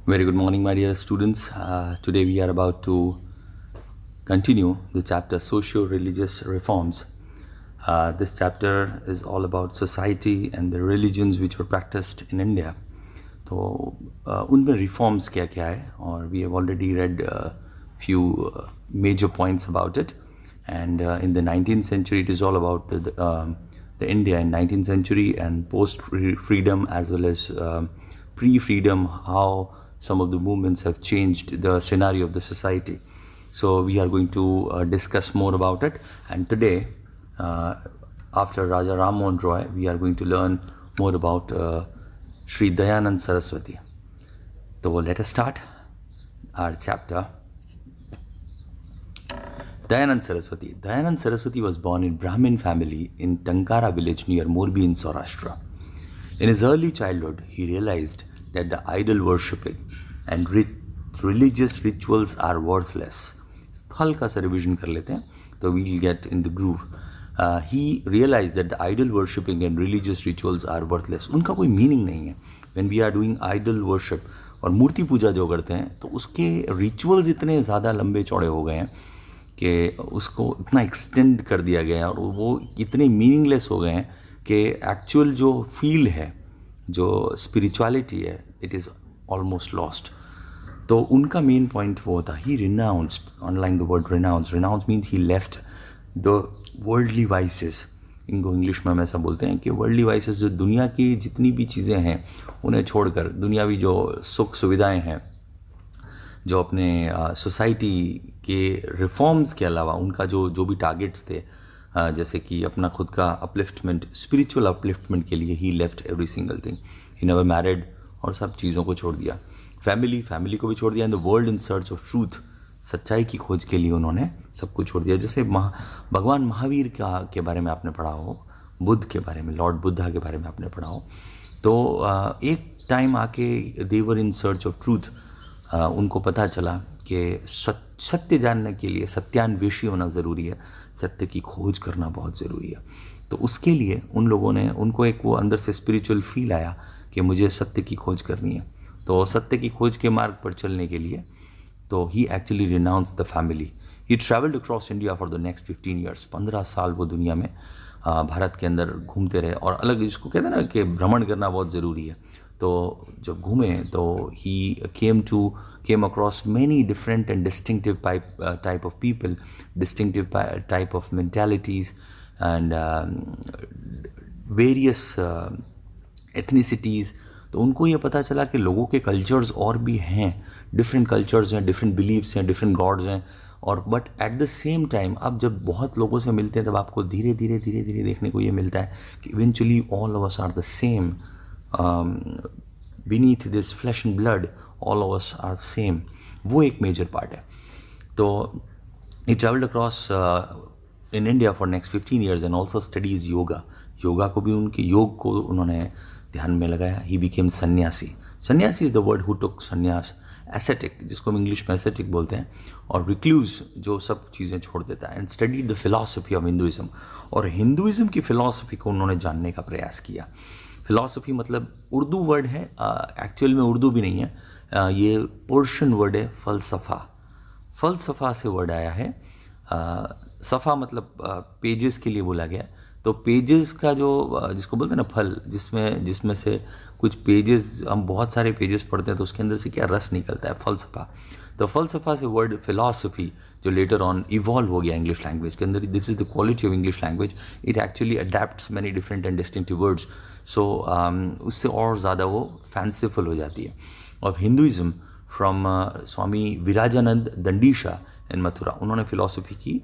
Very good morning, my dear students. Today we are about to continue the chapter Socio-Religious Reforms. This chapter is all about society and the religions which were practiced in India. तो उनमें reforms क्या क्या है और we have already read a few major points about it. And in the 19th century, it is all about the India in 19th century and post-freedom as well as pre-freedom, how some of the movements have changed the scenario of the society. So we are going to discuss more about it. And today, after Raja Ram Mohan Roy, we are going to learn more about Sri Dayanand Saraswati. So let us start our chapter. Dayanand Saraswati. Dayanand Saraswati was born in Brahmin family in Tankara village near Morbi in Saurashtra. In his early childhood, he realized that the idol worshipping and religious rituals are worthless. हल्का सा revision कर लेते हैं, तो we'll get in the groove. He realized that the idol worshipping and religious rituals are worthless. उनका कोई meaning नहीं है. When we are doing idol worship और मूर्ति पूजा जो करते हैं, तो उसके rituals इतने ज़्यादा लंबे चौड़े हो गए हैं कि उसको इतना एक्सटेंड कर दिया गया है और वो इतने मीनिंगलेस हो गए हैं कि एक्चुअल जो फील है, जो स्पिरिचुअलिटी है, इट इज़ ऑलमोस्ट लॉस्ट. तो उनका मेन पॉइंट वो होता, he renounced, online the word renounce means he left the worldly vices. इनको इंग्लिश में हम ऐसा बोलते हैं कि वर्ल्डली वाइसेस, जो दुनिया की जितनी भी चीज़ें हैं उन्हें छोड़कर, दुनियावी जो सुख सुविधाएं हैं, जो अपने सोसाइटी के रिफॉर्म्स के अलावा उनका जो भी टारगेट्स थे, जैसे कि अपना खुद का अपलिफ्टमेंट, स्पिरिचुअल अपलिफ्टमेंट के लिए he left every single thing. He never married और सब चीज़ों को छोड़ दिया. फैमिली को भी छोड़ दिया. In the world in search of truth, सच्चाई की खोज के लिए उन्होंने सब कुछ छोड़ दिया. जैसे भगवान महावीर के बारे में आपने पढ़ा हो, बुद्ध के बारे में, लॉर्ड बुद्धा के बारे में आपने पढ़ा हो, तो एक टाइम आके देवर इन सर्च ऑफ ट्रूथ. उनको पता चला कि सत्य जानने के लिए सत्यान्वेषी होना ज़रूरी है, सत्य की खोज करना बहुत ज़रूरी है. तो उसके लिए उन लोगों ने, उनको एक वो अंदर से स्पिरिचुअल फील आया कि मुझे सत्य की खोज करनी है. तो सत्य की खोज के मार्ग पर चलने के लिए तो he actually renounce the family. He travelled across India for the next 15 years. 15 साल वो दुनिया में, भारत के अंदर घूमते रहे. और अलग, जिसको कहते हैं ना कि भ्रमण करना बहुत ज़रूरी है, तो जब घूमे तो ही came across many different and distinctive type of people, distinctive type of mentalities and various ethnicities. तो उनको ये पता चला कि लोगों के कल्चर्स और भी हैं, डिफरेंट कल्चर्स हैं, डिफरेंट बिलीव्स हैं, डिफरेंट गॉड्स हैं. और but at the same time आप जब बहुत लोगों से मिलते हैं, तब आपको धीरे धीरे देखने को ये मिलता है कि eventually all of us are the same. beneath this flesh and blood, all of us are the same. वो एक मेजर पार्ट है. तो he traveled across in India for next 15 years and also studies yoga. Yoga को भी, उनके योग को उन्होंने ध्यान में लगाया. he became सन्यासी. सन्यासी is the word who took संन्यास. ascetic, जिसको हम इंग्लिश में ascetic बोलते हैं, और recluse, जो सब चीज़ें छोड़ देता है. and studied the philosophy of Hinduism. और हिंदुइज्म की फ़िलासफ़ी को उन्होंने जानने का प्रयास किया. फ़िलासफ़ी मतलब उर्दू वर्ड है, एक्चुअल में उर्दू भी नहीं है, ये पर्शियन वर्ड है, फ़लसफ़ा से वर्ड आया है. सफ़ा मतलब पेजेस के लिए बोला गया. तो पेजेस का जो, जिसको बोलते हैं ना फल, जिसमें से कुछ पेजेस, हम बहुत सारे पेजेस पढ़ते हैं तो उसके अंदर से क्या रस निकलता है, फ़लसफ़ा. तो फ़लसफ़ा से वर्ड फ़िलासफ़ी, जो लेटर ऑन इवॉल्व हो गया इंग्लिश लैंग्वेज के अंदर. This is the quality of English language, it actually adapts many different and distinctive words. So उससे और ज़्यादा वो फैंसीफुल हो जाती है. और Hinduism from Swami Virajanand Dandisha in Mathura, उन्होंने फ़िलासफ़ी की,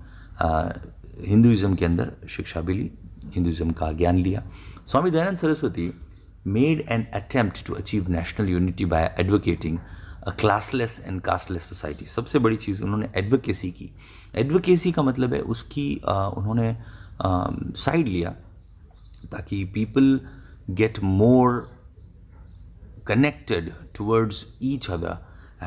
हिंदुइज़्म के अंदर शिक्षा भी ली, हिंदुइज़्म का ज्ञान लिया. Swami Dayanand Saraswati made an attempt to achieve national unity by advocating a classless and casteless society. सबसे बड़ी चीज़ उन्होंने एडवोकेसी की. एडवोकेसी का मतलब है उसकी, उन्होंने साइड लिया ताकि people get more connected towards each other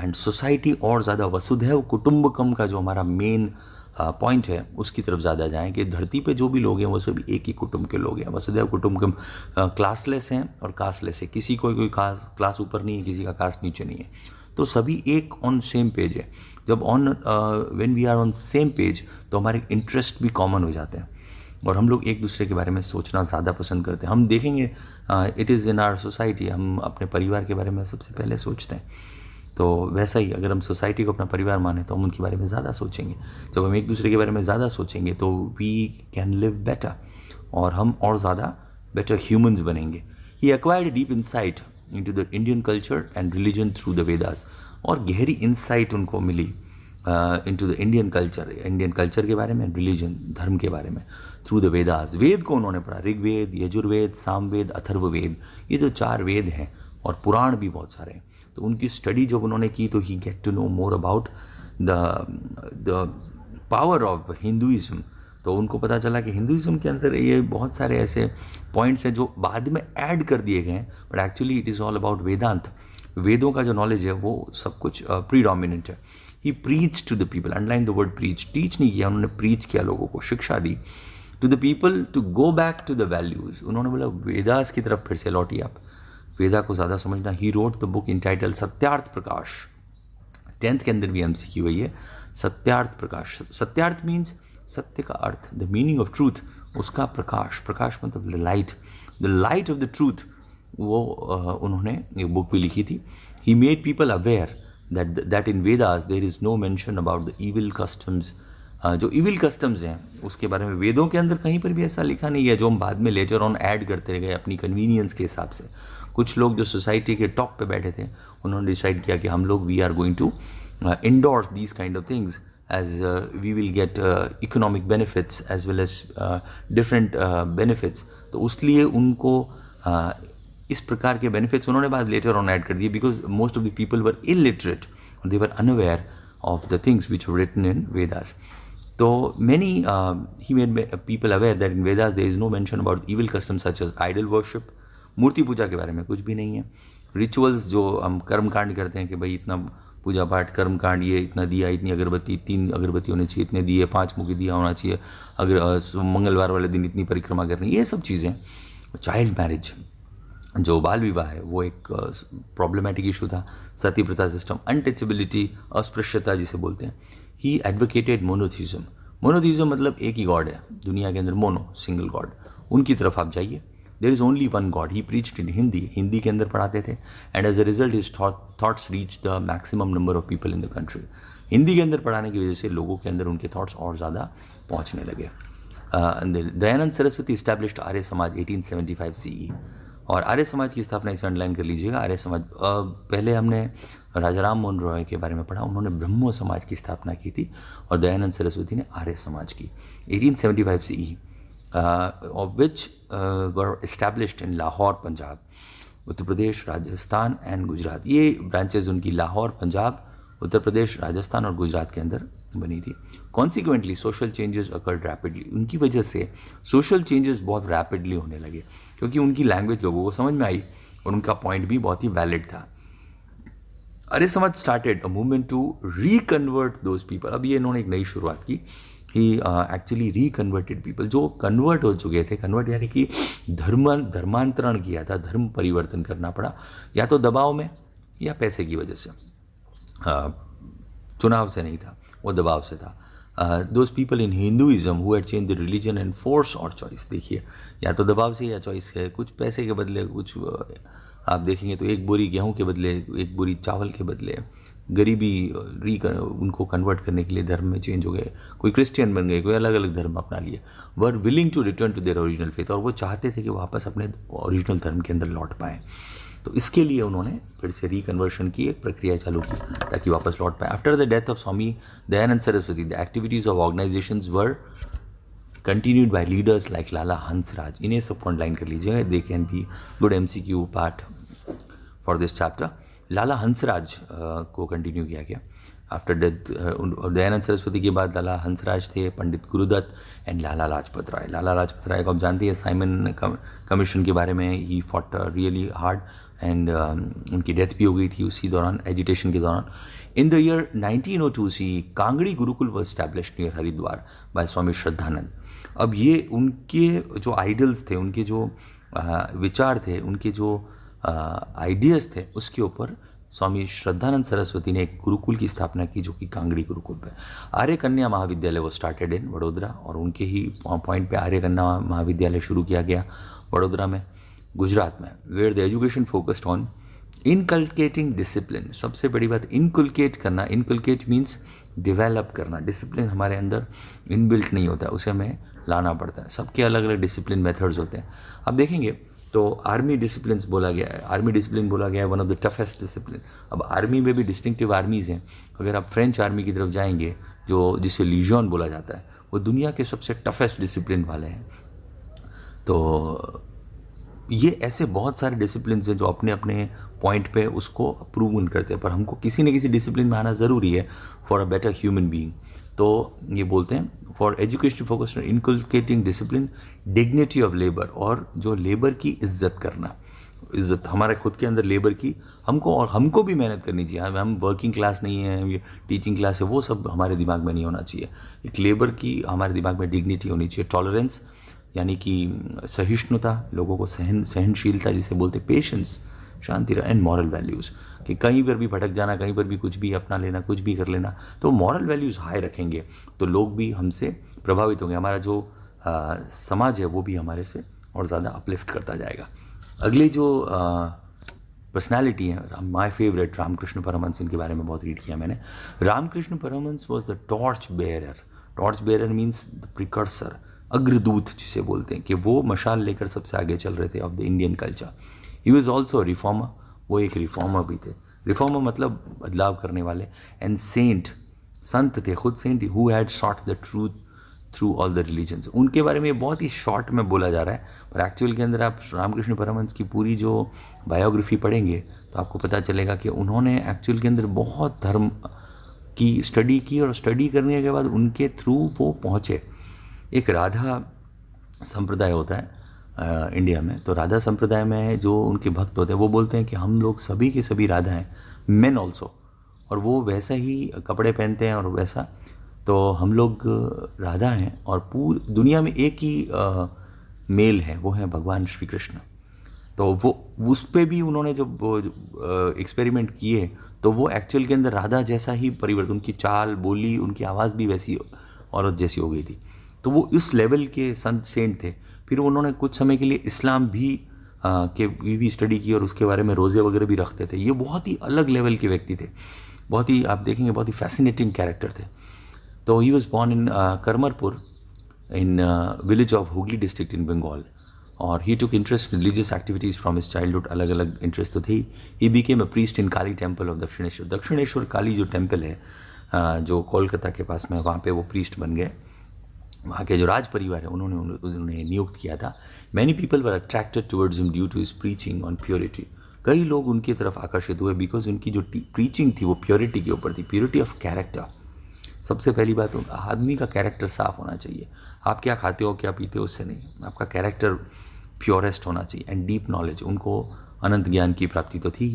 and society और ज़्यादा वसुधैव कुटुंबकम का जो हमारा मेन पॉइंट है उसकी तरफ ज़्यादा जाएं कि धरती पे जो भी लोग हैं वो सभी एक ही कुटुंब के लोग हैं. वसुधैव कुटुंबकम. क्लासलेस हैं और कास्टलेस है, किसी कोई क्लास ऊपर नहीं है, किसी का कास्ट नीचे नहीं है. तो सभी एक ऑन सेम पेज है। जब when we are on same page तो हमारे इंटरेस्ट भी कॉमन हो जाते हैं और हम लोग एक दूसरे के बारे में सोचना ज़्यादा पसंद करते हैं। हम देखेंगे it is in our society, हम अपने परिवार के बारे में सबसे पहले सोचते हैं। तो वैसा ही अगर हम सोसाइटी को अपना परिवार माने तो हम उनके बारे में ज़्यादा सोचेंगे। जब हम एक दूसरे के बारे में ज़्यादा सोचेंगे तो वी कैन लिव बेटर और हम और ज़्यादा बेटर ह्यूमंस बनेंगे। He acquired deep insight into the Indian culture and religion through the Vedas, और गहरी इंसाइट उनको मिली इनटू द इंडियन कल्चर के बारे में, रिलीजन धर्म के बारे में, थ्रू द वेदास। वेद को उन्होंने पढ़ा, ऋग्वेद, यजुर्वेद, सामवेद, अथर्ववेद, ये जो 4 वेद हैं, और पुराण भी बहुत सारे हैं। तो उनकी स्टडी जब उन्होंने की तो he get to know more about the power of Hinduism. तो उनको पता चला कि हिंदुइज्म के अंदर ये बहुत सारे ऐसे पॉइंट्स हैं जो बाद में ऐड कर दिए गए हैं, but actually it is all about Vedanta. वेदों का जो नॉलेज है वो सब कुछ प्रीडोमिनेंट है। He preach to the people, underline the word preach, teach नहीं किया उन्होंने, प्रीच किया, लोगों को शिक्षा दी। To the people to go back to the values, उन्होंने बोला वेदास की तरफ फिर से लौटिए आप, वेदा को ज़्यादा समझना। He wrote the book entitled Satyarth Prakash. 10th के अंदर भी MCQ हुई है, सत्यार्थ प्रकाश। सत्यार्थ मीन्स सत्य का अर्थ, द मीनिंग ऑफ ट्रूथ, उसका प्रकाश। प्रकाश मतलब the light of the truth. वो उन्होंने एक बुक भी लिखी थी। He made people aware that in Vedas there is no mention about the evil customs. जो ईविल कस्टम्स हैं उसके बारे में वेदों के अंदर कहीं पर भी ऐसा लिखा नहीं है, जो हम बाद में लेटर ऑन ऐड करते गए अपनी कन्वीनियंस के हिसाब से। कुछ लोग जो सोसाइटी के टॉप पे बैठे थे उन्होंने डिसाइड किया कि हम लोग we are going to endorse these kind of things as we will get economic benefits as well as different benefits. तो उसलिए उनको इस प्रकार के बेनिफिट्स उन्होंने बाद लेटर ऑन ऐड कर दिए, because most of the people were illiterate, they were unaware of the things which were written in Vedas. So many he made people aware that in Vedas there is no mention about evil customs such as idol worship. मूर्ति पूजा के बारे में कुछ भी नहीं है। Rituals जो हम कर्म कांड करते हैं कि भाई इतना पूजा पाठ कर्म कांड, ये इतना दिया, इतनी अगरबत्ती, 3 अगरबत्ती होनी चाहिए, इतने दिए, 5 मुखी दिया होना चाहिए, अगर मंगलवार वाले दिन इतनी परिक्रमा करनी, ये सब चीज़ें। चाइल्ड मैरिज, जो बाल विवाह है, वो एक प्रॉब्लमेटिक इशू था। सती प्रथा सिस्टम, अनटचेबिलिटी, अस्पृश्यता जिसे बोलते हैं। ही एडवोकेटेड मोनोथीज़म। मोनोथीज़म मतलब एक ही गॉड है दुनिया के अंदर, मोनो, सिंगल गॉड, उनकी तरफ आप जाइए। There is only one God. He preached in Hindi के अंदर पढ़ाते थे, and as a result his thoughts reach the maximum number of people in the country. Hindi के अंदर पढ़ाने की वजह से लोगों के अंदर उनके थॉट्स और ज़्यादा पहुँचने लगे। दयानंद सरस्वती इस्टेब्लिश्ड आर्य समाज 1875 CE, और आर्य समाज की स्थापना इसे अंडरलाइन कर लीजिएगा। आर्य समाज, पहले हमने राजा राम मोहन रॉय के बारे में पढ़ा, उन्होंने ब्रह्मो समाज की स्थापना की थी, और दयानंद सरस्वती ने आर्य समाज की 1875 CE, of which were established in Lahore, Punjab, Uttar Pradesh, Rajasthan and Gujarat. ये ब्रांचेज उनकी लाहौर, पंजाब, उत्तर प्रदेश, राजस्थान और गुजरात के अंदर बनी थी। Consequently social changes occurred rapidly. उनकी वजह से सोशल चेंजेस बहुत रैपिडली होने लगे, क्योंकि उनकी लैंग्वेज लोगों को समझ में आई और उनका पॉइंट भी बहुत ही वैलिड था। Arya Samaj started a movement to reconvert those people. अब ये इन्होंने एक नई शुरुआत की। ही एक्चुअली रिकन्वर्टेड पीपल, जो कन्वर्ट हो चुके थे, कन्वर्ट यानी कि धर्मांतरण किया था, धर्म परिवर्तन करना पड़ा, या तो दबाव में या पैसे की वजह से। चुनाव से नहीं था, वो दबाव से था। Those people in Hinduism who had change the religion and force और चॉइस। देखिए, या तो दबाव से या चॉइस है, कुछ पैसे के बदले, कुछ आप देखेंगे तो एक बोरी गेहूं के बदले, एक बोरी चावल के बदले, गरीबी उनको कन्वर्ट करने के लिए धर्म में चेंज हो गए। कोई क्रिश्चियन बन गए, कोई अलग अलग धर्म अपना लिए। Were willing to return to their original faith, और वो चाहते थे कि वापस अपने ओरिजिनल धर्म के अंदर लौट पाएँ। तो इसके लिए उन्होंने फिर से रिकन्वर्शन की एक प्रक्रिया चालू की ताकि वापस लौट पाए। After the death of Swami Dayanand Saraswati, the activities of organisations were continued by leaders like Lala Hansraj. इन्हें सबको अंडरलाइन कर लीजिएगा, they can be good MCQ part for this chapter. Lala Hansraj को कंटिन्यू किया गया। आफ्टर डेथ दयानंद सरस्वती के बाद लाला हंसराज थे, पंडित गुरुदत्त एंड लाला लाजपत राय। लाला लाजपत राय को आप जानते हैं, साइमन कमीशन के बारे में he fought really hard, and उनकी डेथ भी हो गई थी उसी दौरान, एजिटेशन के दौरान। In the year 1902 CE, Kangri Gurukul was established near Haridwar by Swami Shraddhanand. अब ये उनके जो आइडल्स थे, उनके जो विचार थे, उनके जो आइडियाज़ थे, उसके ऊपर स्वामी श्रद्धानंद सरस्वती ने एक गुरुकुल की स्थापना की जो कि कांगड़ी गुरुकुल पे। आर्य कन्या महाविद्यालय वो स्टार्टेड इन वडोदरा, और उनके ही पॉइंट पे आर्य कन्या महाविद्यालय शुरू किया गया वडोदरा में, गुजरात में, where the education focused on inculcating discipline. सबसे बड़ी बात इनकुलकेट करना, इनकुलकेट मीन्स डेवलप करना। डिसिप्लिन हमारे अंदर इनबिल्ट नहीं होता है, उसे हमें लाना पड़ता है। सबके अलग अलग डिसिप्लिन मेथड्स होते हैं। अब देखेंगे तो आर्मी डिसिप्लिन बोला गया है, आर्मी डिसिप्लिन बोला गया है one of the toughest discipline. अब आर्मी में भी डिस्टिंक्टिव आर्मीज़ हैं। अगर आप फ्रेंच आर्मी की तरफ जाएंगे जो जिसे लीजन बोला जाता है, वो दुनिया के सबसे टफेस्ट डिसिप्लिन वाले हैं। तो ये ऐसे बहुत सारे डिसिप्लिन हैं जो अपने अपने पॉइंट पे उसको प्रूव करते हैं, पर हमको किसी न किसी डिसिप्लिन में आना ज़रूरी है for a better human being. तो ये बोलते हैं for education focused on inculcating discipline, dignity of labour, और जो लेबर की इज्जत करना, इज्जत हमारे खुद के अंदर लेबर की हमको भी मेहनत करनी चाहिए। हम वर्किंग क्लास नहीं है, ये टीचिंग क्लास है, वो सब हमारे दिमाग में नहीं होना चाहिए। एक लेबर की हमारे दिमाग में डिग्निटी होनी चाहिए। टॉलरेंस यानी कि सहिष्णुता, लोगों को सहनशीलता जिसे बोलते, patience, Shanti and moral values, कि कहीं पर भी भटक जाना, कहीं पर भी कुछ भी अपना लेना, कुछ भी कर लेना, तो मॉरल वैल्यूज़ हाई रखेंगे तो लोग भी हमसे प्रभावित होंगे। हमारा जो समाज है वो भी हमारे से और ज़्यादा अपलिफ्ट करता जाएगा। अगली जो पर्सनैलिटी है, माय फेवरेट, रामकृष्ण परमहंस, इनके बारे में बहुत रीड किया मैंने। Ramakrishna Paramahamsa was the torch bearer. Torch bearer means the precursor, अग्रदूत जिसे बोलते हैं, कि वो मशाल लेकर सबसे आगे चल रहे थे of the Indian culture. He was also reformer, वो एक रिफॉर्मर भी थे। रिफॉर्मर मतलब बदलाव करने वाले। एंड सेंट, संत थे, खुद saint, who had sought the truth through all the religions. उनके बारे में बहुत ही शॉर्ट में बोला जा रहा है, पर एक्चुअल के अंदर आप रामकृष्ण परमहंस की पूरी जो बायोग्राफी पढ़ेंगे तो आपको पता चलेगा कि उन्होंने एक्चुअल के अंदर बहुत धर्म की स्टडी की, और स्टडी करने के बाद उनके थ्रू वो पहुँचे। एक राधा संप्रदाय होता है इंडिया में, तो राधा संप्रदाय में जो उनके भक्त होते हैं वो बोलते हैं कि हम लोग सभी के सभी राधा हैं, मेन ऑल्सो, और वो वैसा ही कपड़े पहनते हैं और वैसा, तो हम लोग राधा हैं, और पूरी दुनिया में एक ही मेल है, वो है भगवान श्री कृष्ण। तो वो उस पर भी उन्होंने जब एक्सपेरिमेंट किए तो वो एक्चुअल के अंदर राधा जैसा ही परिवर्तन, उनकी चाल बोली, उनकी आवाज़ भी वैसी औरत जैसी हो गई थी। तो वो इस लेवल के संत सेंट थे। फिर उन्होंने कुछ समय के लिए इस्लाम भी स्टडी की, और उसके बारे में रोज़े वगैरह भी रखते थे। ये बहुत ही अलग लेवल के व्यक्ति थे, बहुत ही, आप देखेंगे, बहुत ही फैसिनेटिंग कैरेक्टर थे। तो he was born in Karmarpur in village of Hooghly district in Bengal, और he took interest in religious activities from his childhood. अलग अलग इंटरेस्ट तो थे ही। He became a priest in Kali temple of Dakshineswar. Dakshineswar Kali जो टेम्पल है जो कोलकाता के पास में, वहाँ पे वो प्रीस्ट बन गए। वहाँ के जो राज परिवार है उन्होंने नियुक्त किया था। Many people were attracted towards him due to his preaching on purity. कई लोग उनकी तरफ आकर्षित हुए बिकॉज उनकी जो प्रीचिंग थी वो प्योरिटी के ऊपर थी, प्योरिटी ऑफ कैरेक्टर। सबसे पहली बात, आदमी का कैरेक्टर साफ होना चाहिए। आप क्या खाते हो, क्या पीते हो, उससे नहीं, आपका कैरेक्टर प्योरेस्ट होना चाहिए। एंड डीप नॉलेज, उनको अनंत ज्ञान की प्राप्ति तो थी।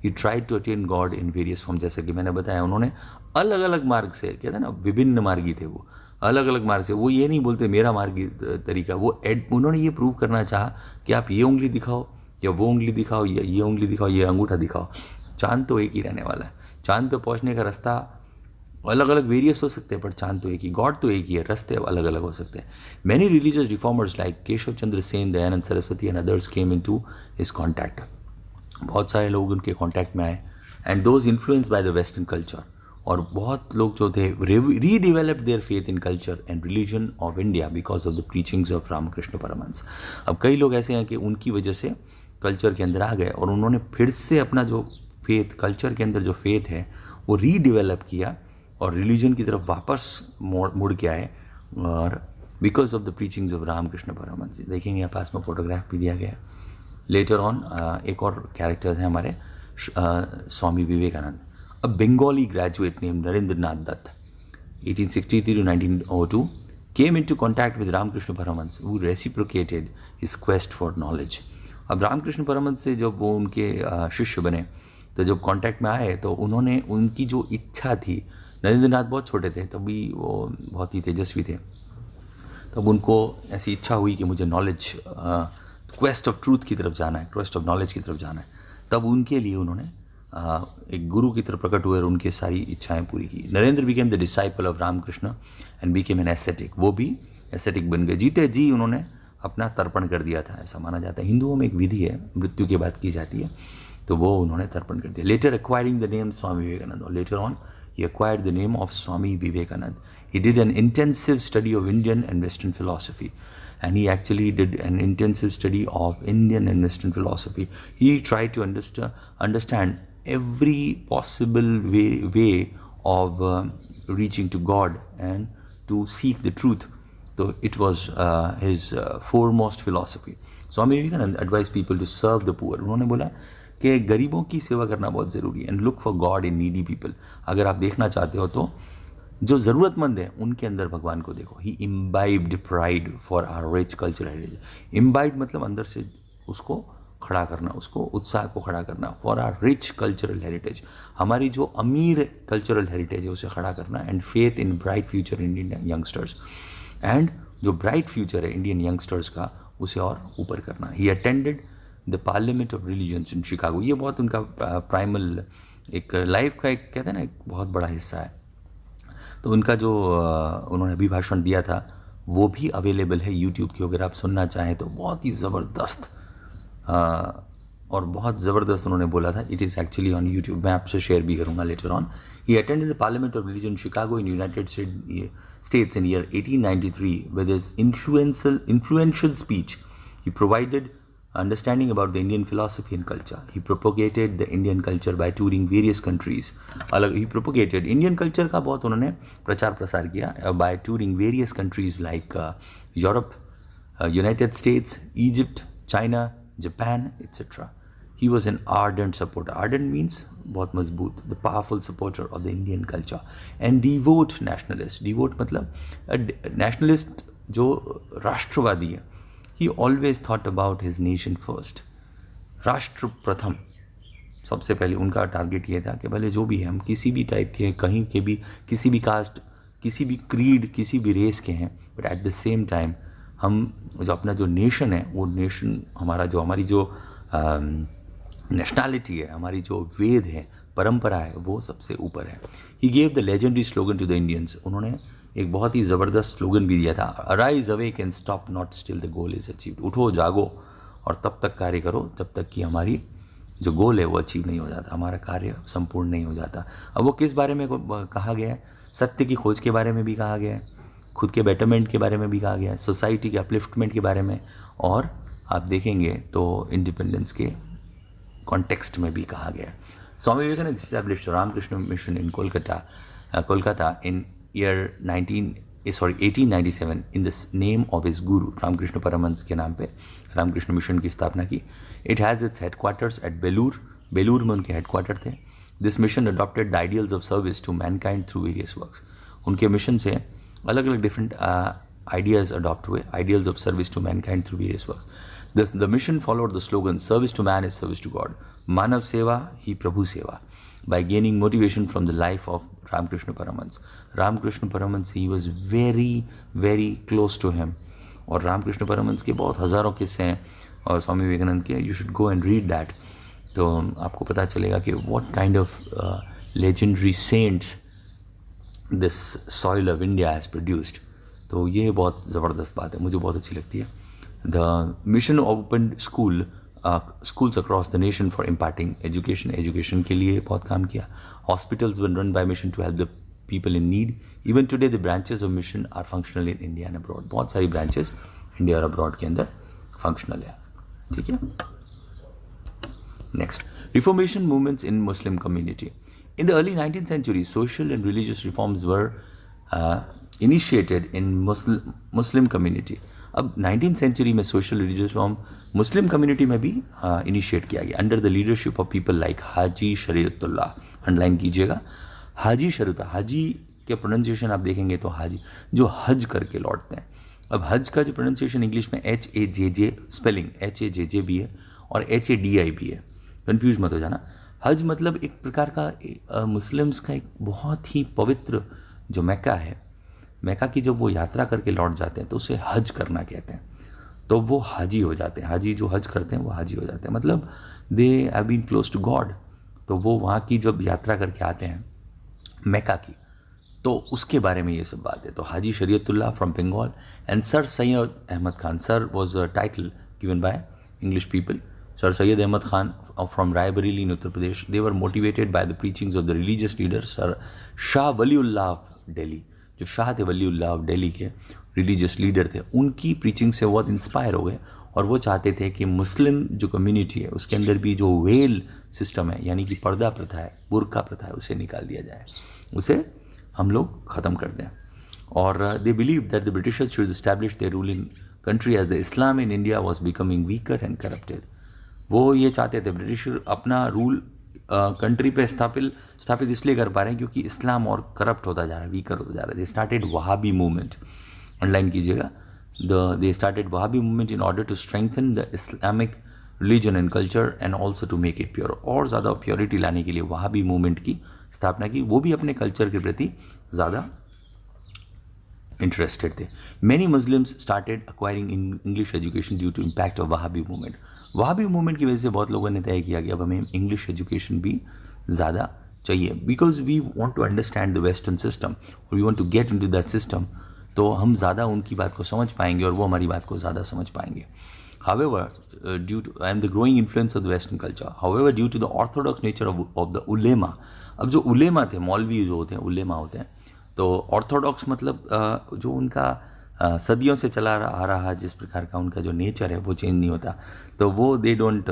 He tried to attain God in various form, जैसे कि मैंने बताया, उन्होंने अलग अलग मार्ग से, कहते हैं ना, विभिन्न मार्गी थे वो, अलग अलग मार्ग से। वो ये नहीं बोलते मेरा मार्गी तरीका, वो उन्होंने ये प्रूव करना चाहा कि आप ये उंगली दिखाओ या वो उंगली दिखाओ, या ये उंगली दिखाओ, ये अंगूठा दिखाओ, चांद तो एक ही रहने वाला है। चांद पे पहुंचने का रास्ता अलग अलग वेरियस हो सकते हैं, पर चांद तो एक ही, गॉड तो एक ही है, रास्ते अलग अलग हो सकते हैं। Many religious reformers like Keshav Chandra Sen, Dayanand Saraswati and others came into his contact. बहुत सारे लोग उनके कॉन्टैक्ट में आए, and those influenced by the western culture. और बहुत लोग जो थे redeveloped their faith in culture and religion of India because of the preachings of Ramakrishna Paramahamsa. अब कई लोग ऐसे हैं कि उनकी वजह से कल्चर के अंदर आ गए, और उन्होंने फिर से अपना जो फेथ, कल्चर के अंदर जो फेथ है वो रीडेवलप किया, और रिलीजन की तरफ वापस मुड़ के आए, और because of the preachings of Ramakrishna Paramahamsa. देखेंगे यहाँ पास में फोटोग्राफ भी दिया गया। लेटर ऑन एक और कैरेक्टर्स हैं हमारे, Swami Vivekananda. A Bengali graduate named Narendranath Dutt, 1863 to 1902, came into contact with Ramakrishna Paramahansa, who reciprocated his quest for knowledge. अब रामकृष्ण परमहंस से जब वो उनके शिष्य बने, तो जब कांटेक्ट में आए तो उन्होंने, उनकी जो इच्छा थी, नरेंद्रनाथ बहुत छोटे थे तभी, वो बहुत ही तेजस्वी थे, तब उनको ऐसी इच्छा हुई कि मुझे नॉलेज, क्वेस्ट ऑफ ट्रूथ की तरफ जाना है, क्वेस्ट ऑफ नॉलेज की तरफ जाना है। तब उनके लिए उन्होंने एक गुरु की तरह प्रकट हुए और उनकी सारी इच्छाएं पूरी की. Narendra became the disciple of Ramakrishna and became an aesthetic. वो भी एस्थेटिक बन गए. जीते जी उन्होंने अपना तर्पण कर दिया था, ऐसा माना जाता है. हिंदुओं में एक विधि है, मृत्यु के बाद की जाती है, तो वो उन्होंने तर्पण कर दिया. Letter acquiring the name Swami Vivekananda, और later on he acquired the name of Swami Vivekanand. He did an intensive study of Indian and Western philosophy, and he actually did an intensive study of Indian and Western philosophy. He tried to understand every possible way of reaching to God and to seek the truth. So it was his foremost philosophy. Swami Vivekananda advised people to serve the poor. उन्होंने बोला कि गरीबों की सेवा करना बहुत ज़रूरी है. And look for God in needy people. अगर आप देखना चाहते हो तो जो ज़रूरतमंद है उनके अंदर भगवान को देखो. He imbibed pride for our rich cultural heritage. Imbibed मतलब अंदर से उसको खड़ा करना, उसको उत्साह को खड़ा करना. For our rich cultural heritage, हमारी जो अमीर कल्चरल हेरिटेज है उसे खड़ा करना. And faith in bright future Indian youngsters, and जो ब्राइट फ्यूचर है इंडियन यंगस्टर्स का उसे और ऊपर करना. He attended the parliament of religions in Chicago. ये बहुत उनका प्राइमल एक लाइफ का एक कहते हैं ना एक बहुत बड़ा हिस्सा है. तो उनका जो उन्होंने अभिभाषण दिया था वो भी अवेलेबल है यूट्यूब के, अगर आप सुनना चाहें तो. बहुत ही ज़बरदस्त और बहुत ज़बरदस्त उन्होंने बोला था. It is actually on YouTube. मैं आपसे शेयर भी करूँगा later on. He attended the parliament of religion Chicago in United states in year 1893 with his influential speech. He provided understanding about the Indian philosophy and culture. He propagated the Indian culture by touring various countries. He propagated Indian culture का बहुत उन्होंने प्रचार प्रसार किया by touring various countries like Europe, United States, Egypt, China, Japan, etc. He was an ardent supporter. Ardent means बहुत मजबूत. The powerful supporter of the Indian culture and devout nationalist. Devout मतलब nationalist जो राष्ट्रवादी है. He always thought about his nation first. राष्ट्र प्रथम, सबसे पहले उनका टारगेट ये था कि भले जो भी है, हम किसी भी टाइप के, कहीं के भी, किसी भी कास्ट, किसी भी क्रीड, किसी भी रेस के हैं, but at the same time हम जो अपना जो नेशन है, वो नेशन हमारा जो हमारी जो नेशनैलिटी है, हमारी जो वेद है, परंपरा है, वो सबसे ऊपर है. He gave the legendary slogan to the Indians. उन्होंने एक बहुत ही ज़बरदस्त स्लोगन भी दिया था. Arise awake and stop not still the goal is achieved. उठो जागो और तब तक कार्य करो जब तक कि हमारी जो गोल है वो अचीव नहीं हो जाता, हमारा कार्य संपूर्ण नहीं हो जाता. अब वो किस बारे में कहा गया है? सत्य की खोज के बारे में भी कहा गया है, खुद के बेटरमेंट के बारे में भी कहा गया है, सोसाइटी के अपलिफ्टमेंट के बारे में, और आप देखेंगे तो इंडिपेंडेंस के कॉन्टेक्स्ट में भी कहा गया है. Swami Vivekananda established Ramakrishna Mission in Kolkata in year 1897 in the name of his guru Ramakrishna Paramhansa के नाम पे रामकृष्ण मिशन की स्थापना की. It has its headquarters at Belur में उनके हेडक्वार्टर थे. This mission adopted the ideals of service to mankind through various works. उनके मिशन से अलग अलग डिफरेंट आइडियाज़ अडॉप्ट हुए, ideals of service to mankind through various works. The mission followed the slogan service to man is service to God. मानव सेवा ही प्रभु सेवा. By gaining motivation from the life of Ramakrishna Paramahansa. Ramakrishna Paramahansa, he was very, very close to him. और रामकृष्ण परमहंस के बहुत हज़ारों किस्से हैं और स्वामी विवेकानंद के. You should go and read that. तो आपको पता चलेगा कि what kind of legendary saints this soil of India has produced. तो ये बहुत ज़बरदस्त बात है, मुझे बहुत अच्छी लगती है. The mission open schools across the nation for imparting education के लिए बहुत काम किया. Hospitals were run by mission to help the people in need. Even today the branches of mission are functional in India and abroad. बहुत सारी branches India और abroad के अंदर functional है. ठीक है. Next, Reformation movements in Muslim community. In the early 19th century, social and religious reforms were initiated in Muslim community. अब 19th century में social religious form Muslim community में भी इनिशिएट किया गया under the leadership of people like Haji Shariatullah. Underline कीजिएगा, हाजी शरीयत. हाजी के pronunciation आप देखेंगे तो हाजी जो हज करके लौटते हैं. अब हज का जो प्रोनाउंसिएशन इंग्लिश में HAJJ स्पेलिंग HAJJ भी है और HADI भी है, कन्फ्यूज मत हो जाना. हज मतलब एक प्रकार का मुस्लिम्स का एक बहुत ही पवित्र जो मैका है, मैका की जब वो यात्रा करके लौट जाते हैं तो उसे हज करना कहते हैं. तो वो हाजी हो जाते हैं. हाजी जो हज करते हैं वो हाजी हो जाते हैं. मतलब they have been close to God. तो वो वहाँ की जब यात्रा करके आते हैं मक्का की, तो उसके बारे में ये सब बात है. तो Haji Shariatullah from Bengal and sir Syed Ahmad Khan. Sir was a title given by English people. Sir Syed Ahmad Khan from Raebareli in Uttar Pradesh. They were motivated by the preachings of the religious leader Sir Shah Waliullah of Delhi. जो शाह थे Waliullah of Delhi के religious leader थे, उनकी preaching से बहुत inspire हो गए और वो चाहते थे कि मुस्लिम जो कम्युनिटी है उसके अंदर भी जो वेल सिस्टम है, यानी कि पर्दा प्रथा है, बुर्का प्रथा है, उसे निकाल दिया जाए, उसे हम लोग ख़त्म कर दें. और they believe that the Britishers should establish their rule in country as the Islam in India was becoming weaker and corrupted. वो ये चाहते थे ब्रिटिश अपना रूल कंट्री पे स्थापित इसलिए कर पा रहे हैं क्योंकि इस्लाम और करप्ट होता जा रहा है, वीकर होता जा रहा है. They started Wahabi movement, underline कीजिएगा, they started Wahabi movement in order to strengthen the Islamic religion and culture and also to make it pure. और ज़्यादा प्योरिटी लाने के लिए वहाबी मूवमेंट की स्थापना की. वो भी अपने कल्चर के प्रति ज़्यादा इंटरेस्टेड थे. Many Muslims started acquiring English education due to impact of Wahabi movement. Wahabi movement की वजह से बहुत लोगों ने तय किया कि अब हमें इंग्लिश एजुकेशन भी ज़्यादा चाहिए, because we want to understand the western system और we want to get into that system. तो हम ज़्यादा उनकी बात को समझ पाएंगे और वो हमारी बात को ज़्यादा समझ पाएंगे. However, due to and the growing influence of the Western culture, however, due to the orthodox nature of the ulema, अब जो उलेमा थे, मौलवी जो होते हैं, उलेमा होते हैं, तो ऑर्थोडॉक्स मतलब जो उनका सदियों से चला आ रहा जिस प्रकार का उनका जो नेचर है वो चेंज नहीं होता. तो वो दे डोंट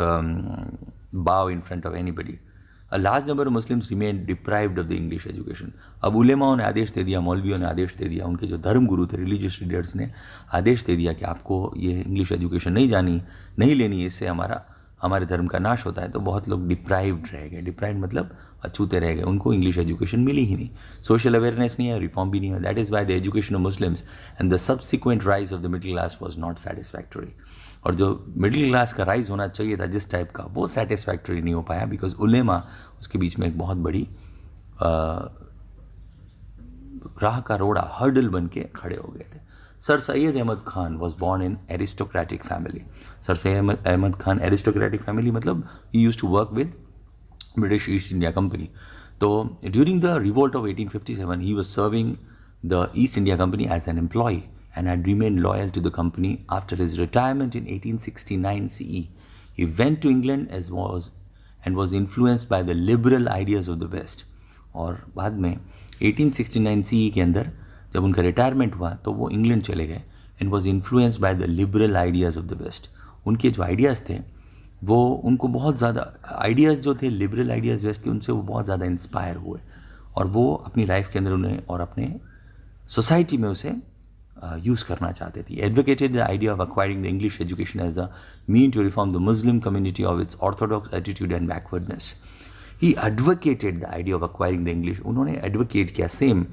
बाव in front of anybody. A large number of Muslims remain deprived of the English education. अब उलेमाओं ने आदेश दे दिया, मौलवियों ने आदेश दे दिया, उनके जो धर्म गुरु थे, रिलीजियस लीडर्स ने आदेश दे दिया कि आपको ये इंग्लिश एजुकेशन नहीं लेनी, इससे हमारे धर्म का नाश होता है. तो बहुत लोग डिप्राइव्ड रह गए. डिप्राइव्ड मतलब अछूते रह गए, उनको इंग्लिश एजुकेशन मिली ही नहीं, सोशल अवेयरनेस नहीं है, रिफॉर्म भी नहीं है. That is why the education of Muslims and the subsequent rise of the middle class was not satisfactory. और जो मिडिल क्लास का राइज होना चाहिए था जिस टाइप का, वो सेटिस्फैक्टरी नहीं हो पाया, बिकॉज उलेमा उसके बीच में एक बहुत बड़ी राह का रोड़ा, हर्डल बन के खड़े हो गए थे. Sir Syed Ahmad Khan was born in aristocratic family. Sir Syed Ahmad Khan aristocratic family मतलब he used to work with British East India Company. तो during the revolt of 1857 he was serving the East India Company as an employee and had remained loyal to the company. After his retirement in 1869 CE, he went to England and was influenced by the liberal ideas of the West. और बाद में 1869 CE के अंदर जब उनका retirement हुआ तो वो इंग्लैंड चले गए and was influenced by the liberal ideas of the West. उनके जो आइडियाज़ थे वो उनको बहुत ज़्यादा, आइडियाज़ जो थे लिबरल आइडियाज़ वेस्ट के, उनसे वो बहुत ज़्यादा इंस्पायर हुए और वो अपनी लाइफ के अंदर उन्हें और अपने सोसाइटी में उसे यूज़ करना चाहते थे. Advocated the idea of acquiring the English education as a mean to reform the Muslim community of its orthodox attitude and backwardness. He advocated the idea of acquiring the English. उन्होंने advocate किया same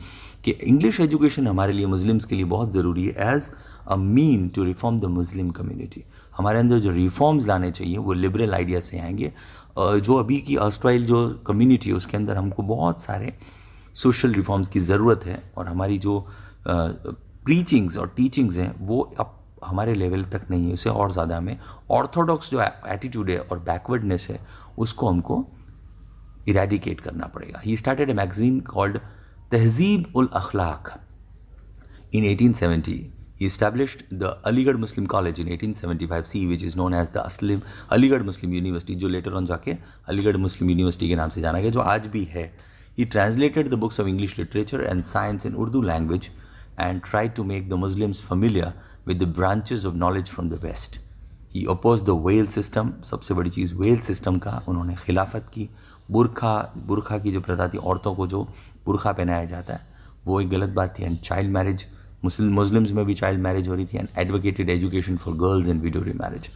कि English education हमारे लिए, Muslims के लिए बहुत ज़रूरी है as a mean to reform the Muslim community. हमारे अंदर जो रिफॉर्म्स लाने चाहिए वो लिबरल आइडिया से आएंगे. जो अभी की अर्स्टवाइल जो कम्युनिटी है उसके अंदर हमको बहुत सारे सोशल रिफॉर्म्स की ज़रूरत है और हमारी जो प्रीचिंग्स और टीचिंग्स हैं वो अब हमारे लेवल तक नहीं है. उसे और ज़्यादा हमें ऑर्थोडॉक्स जो एटीट्यूड है और बैकवर्डनेस है उसको हमको इरेडिकेट करना पड़ेगा. He started a magazine called तहजीब उल अखलाक in 1870. He established the Aligarh Muslim College in 1875 CE, which is known as the Aligarh Muslim University, जो later on जाके Aligarh Muslim University के नाम से जाना गया, जो आज भी है. He translated the books of English literature and science in Urdu language and tried to make the Muslims familiar with the branches of knowledge from the West. He opposed the Whale system. सबसे बड़ी चीज़ Whale system का उन्होंने खिलाफत की. बुरखा की जो प्रथा थी, औरतों को जो बुरखा पहनाया जाता है वो एक गलत बात थी. एंड चाइल्ड मैरिज, मुस्लिम्स में भी चाइल्ड मैरिज हो रही थी. And advocated education for girls and window remarriage.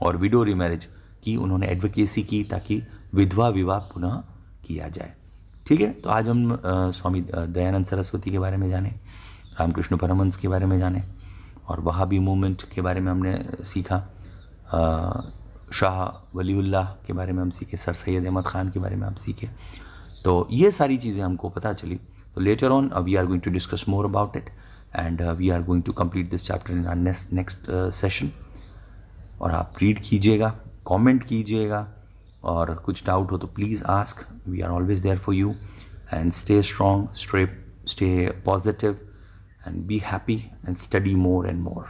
और विडो रीमैरिज की उन्होंने एडवोकेसी की ताकि विधवा विवाह पुनः किया जाए. ठीक है, तो आज हम स्वामी दयानंद सरस्वती के बारे में जाने, रामकृष्ण परमहंस के बारे में जाने और वहाबी मूवमेंट के बारे में हमने सीखा. शाह वलीउल्लाह के बारे में हम सीखे, सर सैयद अहमद खान के बारे में हम सीखे. तो ये सारी चीज़ें हमको पता चली. तो later on we are going to discuss more about it and we are going to complete this chapter in our next session. और आप रीड कीजिएगा, कमेंट कीजिएगा और कुछ डाउट हो तो please ask, we are always there for you. And stay strong, stay positive, and be happy and study more and more.